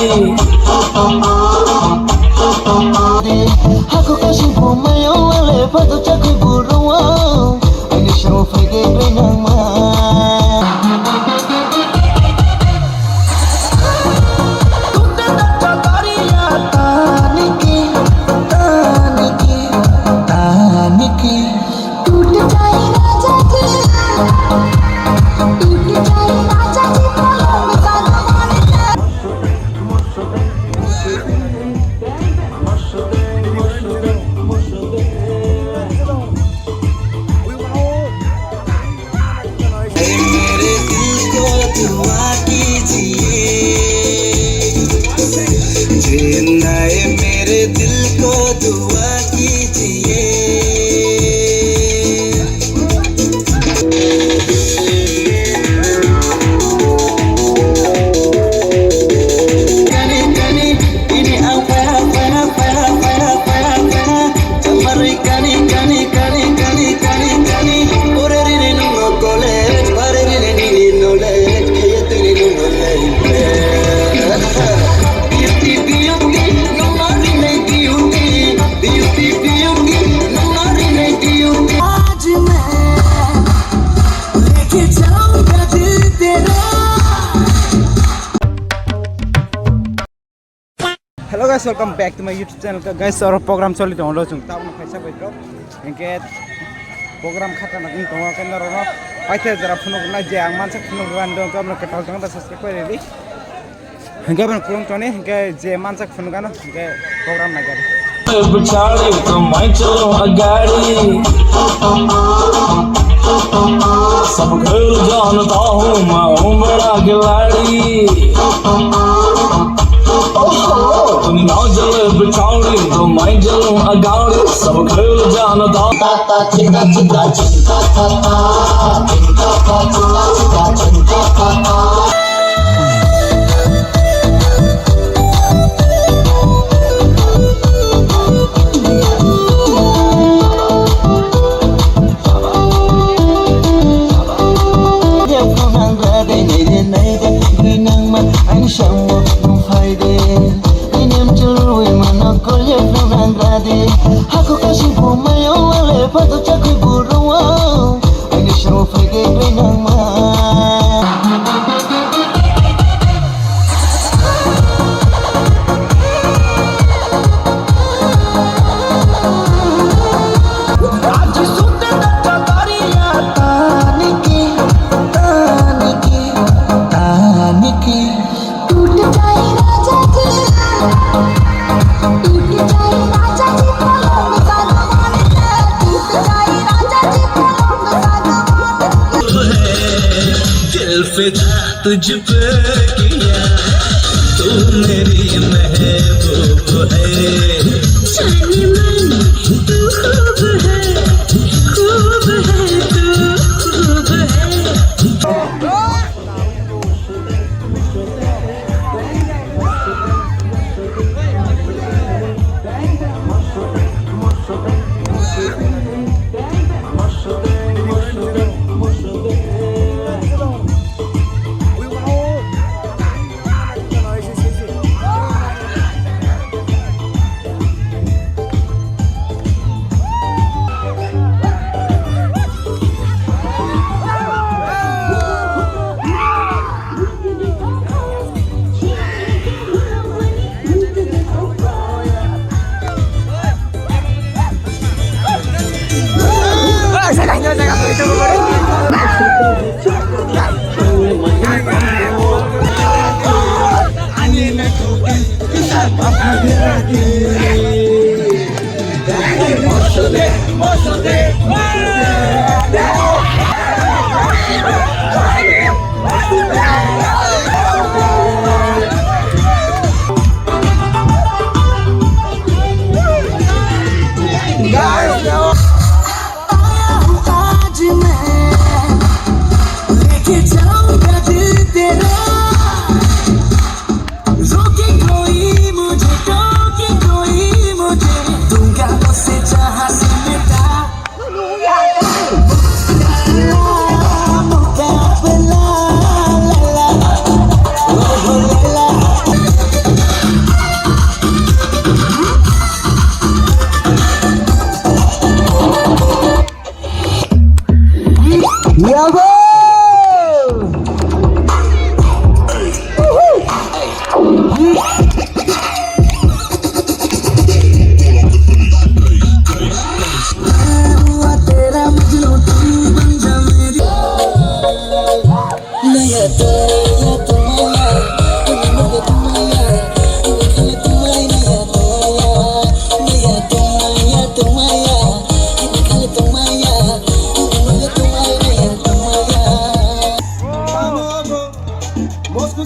Aku kasih bumayo ale patu cakui buruang Ini sama fege benang ma Hello guys, welcome back to my YouTube channel. Guys, our program solid on losing town of Kaisa Pedro. And get program Katana in Tomakano. I tell the Rapuno Jam, Mansa Funugando, Governor Catalan, the Secretary. And Governor Kuntoni, get Mansak Funugano, get program like that. Charlie from my children, a gari. Some girl John at home, my home, Nojale Charlie, the my jello, a gari. Some girl John at home. Aku kasih bumayo ale patu cakui buruang Ini sama fege benang ma तुझ पे किया तू मेरी महबूब है जाने मन तू खूब है तू खूब है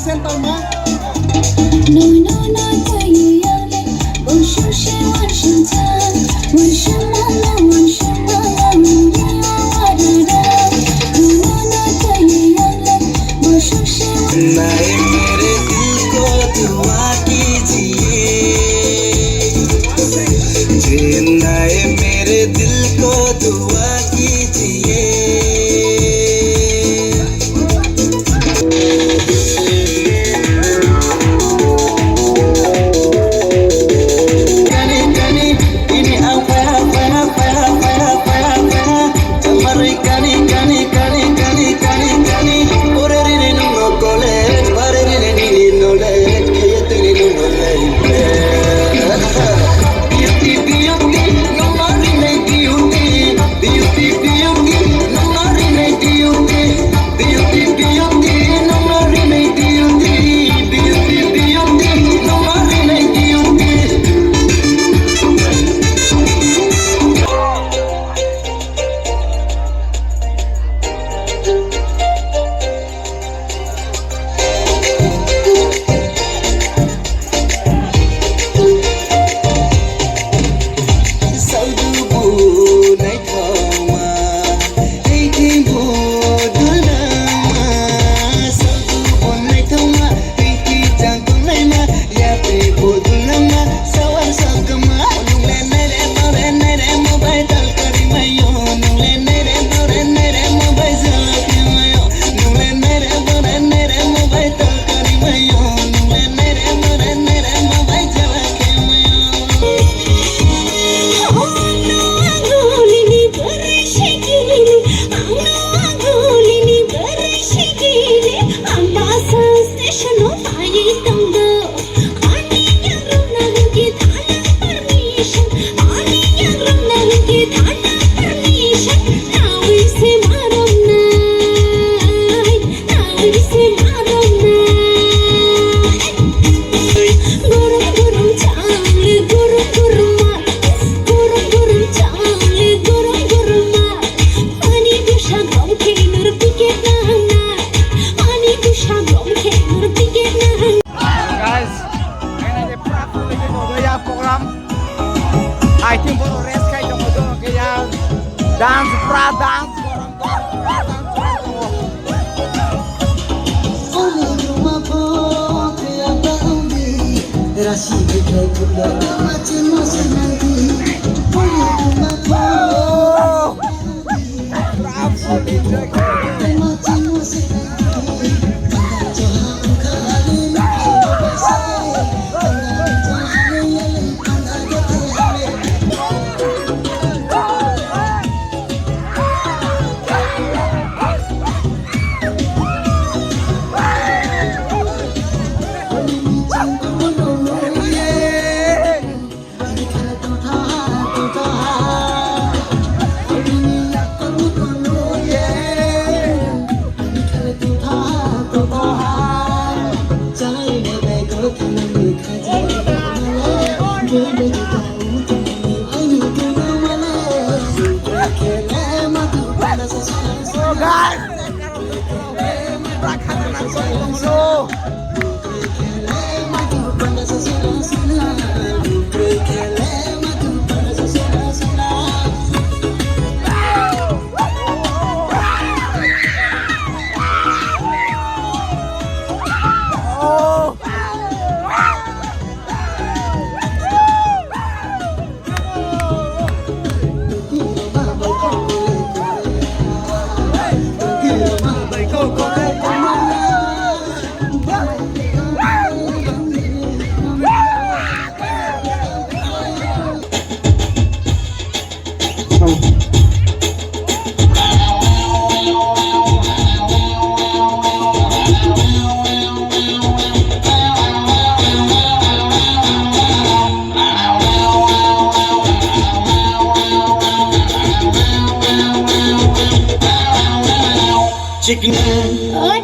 center ma. I think baru rest kayak gitu kayak dance pra dance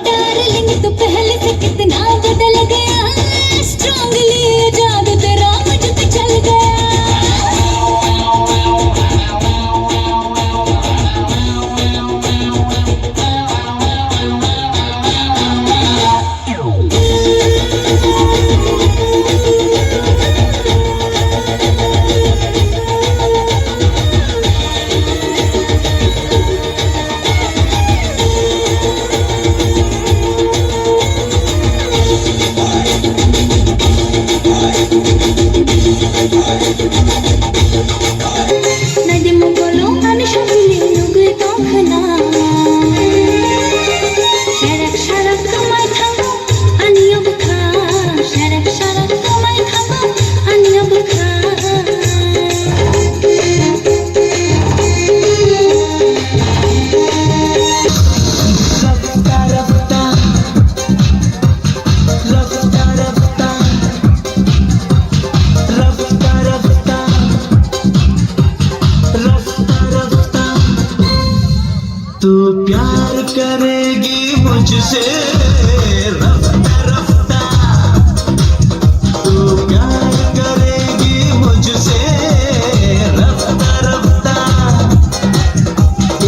darling तो पहले से कितना बदल गया स्ट्रांगली जादू तेरा मुझ पे चल गया दिल प्यार करेगी मुझसे रफ्ता रफ्ता तू प्यार करेगी मुझसे रफ्ता रफ्ता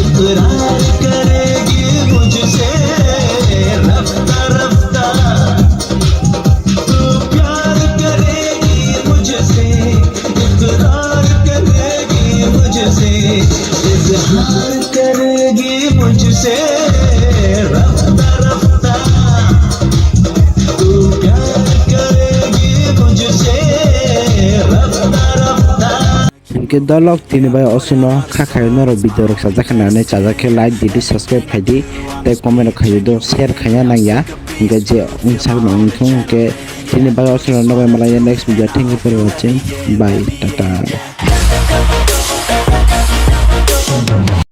इकरार करेगी मुझसे रफ्ता रफ्ता तू प्यार करेगी मुझसे इकरार करेगी मुझसे इजहार करेगी मुझसे रफ्ता रफ्ता तू प्यार करेगी मुझसे रफ्ता रफ्ता इनके दलक तीन बाय असुनो खाखाय नरो भिडियो रक्षा जाखनानै चाजाखे लाइक दिदि सब्सक्राइब खायदि ते कमेन्ट खायदो शेयर खाया नांया इनके जे उनसाग नंखौ के तीन बाय असुनो नबाय मलाई next video thank you for watching bye Tata